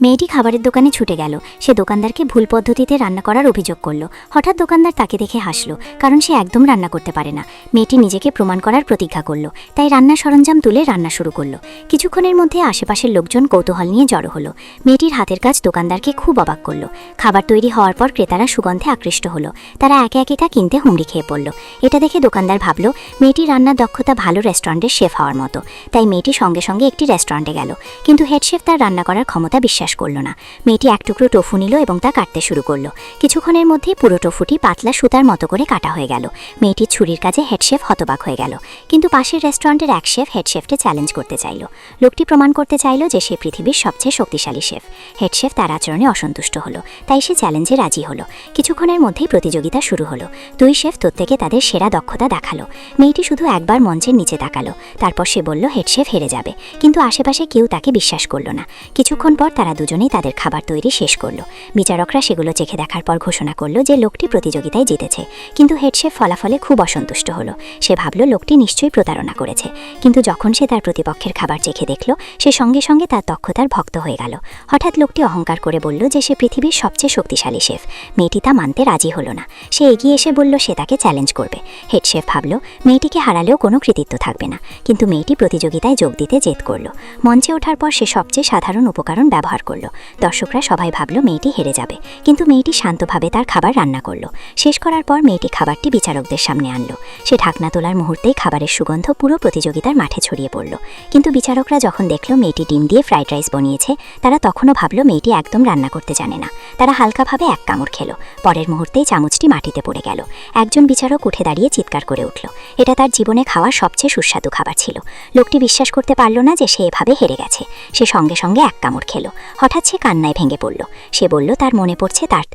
মেয়েটি খাবারের দোকানে ছুটে গেল। সে দোকানদারকে ভুল পদ্ধতিতে রান্না করার অভিযোগ করল। হঠাৎ দোকানদার তাকে দেখে হাসল, কারণ সে একদম রান্না করতে পারে না। মেয়েটি নিজেকে প্রমাণ করার প্রতিজ্ঞা করল, তাই রান্নার সরঞ্জাম তুলে রান্না শুরু করল। কিছুক্ষণের মধ্যে আশেপাশের লোকজন কৌতূহল নিয়ে জড়ো হলো। মেয়েটির হাতের কাজ দোকানদারকে খুব অবাক করল। খাবার তৈরি হওয়ার পর ক্রেতারা সুগন্ধে আকৃষ্ট হলো। তারা একে একে তা কিনতে হুমড়ি খেয়ে পড়ল। এটা দেখে দোকানদার ভাবল মেয়েটির রান্নার দক্ষতা ভালো রেস্টুরেন্টের শেফ হওয়ার মতো। তাই মেয়েটি সঙ্গে সঙ্গে একটি রেস্টুরেন্টে গেল, কিন্তু হেড শেফ তার রান্না করার ক্ষমতা বিশ্বাস করল না। মেয়েটি এক টুকরো টোফু নিল এবং তা কাটতে শুরু করলো। কিছুক্ষণের মধ্যেই পুরো টোফুটি পাতলা সুতার মতো করে কাটা হয়ে গেল। মেয়েটির ছুরির কাজে হেড শেফ হতবাক হয়ে গেল। কিন্তু পাশের রেস্টুরেন্টের এক শেফ হেড শেফকে চ্যালেঞ্জ করতে চাইল। লোকটি প্রমাণ করতে চাইল যে সে পৃথিবীর সবচেয়ে শক্তিশালী শেফ। হেড শেফ তার আচরণে অসন্তুষ্ট হলো, তাই সে চ্যালেঞ্জে রাজি হলো। কিছুক্ষণের মধ্যেই প্রতিযোগিতা শুরু হলো। দুই শেফ প্রত্যেকে তাদের সেরা দক্ষতা দেখালো। মেয়েটি শুধু একবার মঞ্চের নিচে তাকালো, তারপর সে বলল হেড শেফ হেরে যাবে। কিন্তু আশেপাশে কেউ তাকে বিশ্বাস করল না। কিছুক্ষণ পর তারা দুজনেই তাদের খাবার তৈরি শেষ করলো। বিচারকরা সেগুলো চেখে দেখার পর ঘোষণা করলো যে লোকটি প্রতিযোগিতায় জিতেছে। কিন্তু হেড শেফ ফলাফলে খুব অসন্তুষ্ট হলো। সে ভাবল লোকটি নিশ্চয়ই প্রতারণা করেছে। কিন্তু যখন সে তার প্রতিপক্ষের খাবার চেখে দেখল, সে সঙ্গে সঙ্গে তার দক্ষতার ভক্ত হয়ে গেল। হঠাৎ লোকটি অহংকার করে বলল যে সে পৃথিবীর সবচেয়ে শক্তিশালী শেফ। মেয়েটি তা মানতে রাজি হলো না। সে এগিয়ে এসে বলল সে তাকে চ্যালেঞ্জ করবে। হেড শেফ ভাবল মেয়েটিকে হারালেও কোনো কৃতিত্ব থাকবে না, কিন্তু মেয়েটি প্রতিযোগিতায় যোগ দিতে জেদ করল। মঞ্চে ওঠার পর সে সবচেয়ে সাধারণ উপকরণ ব্যবহার করল। দর্শকরা সবাই ভাবল মেয়েটি হেরে যাবে, কিন্তু মেয়েটি শান্তভাবে তার খাবার রান্না করল। শেষ করার পর মেয়েটি খাবারটি বিচারকদের সামনে আনলো। সে ঢাকনা তোলার মুহূর্তেই খাবারের সুগন্ধ পুরো প্রতিযোগিতার মাঠে ছড়িয়ে পড়ল। কিন্তু বিচারকরা যখন দেখল মেয়েটি ডিম দিয়ে ফ্রাইড রাইস বানিয়েছে, তারা তখনও ভাবল মেয়েটি একদম রান্না করতে জানে না। তারা হালকাভাবে এক কামড় খেলো। পরের মুহূর্তেই চামচটি মাটিতে পড়ে গেল। একজন বিচারক উঠে দাঁড়িয়ে চিৎকার করে উঠল। এটা তার জীবনে খাওয়া সবচেয়ে সুস্বাদু খাবার ছিল। লোকটি বিশ্বাস করতে পারল না যে সে এভাবে হেরে গেছে। সে সঙ্গে সঙ্গে এক কামড় খেলো। হঠাৎ সে কান্নায় ভেঙে পড়ল। সে বলল তার মনে পড়ছে তার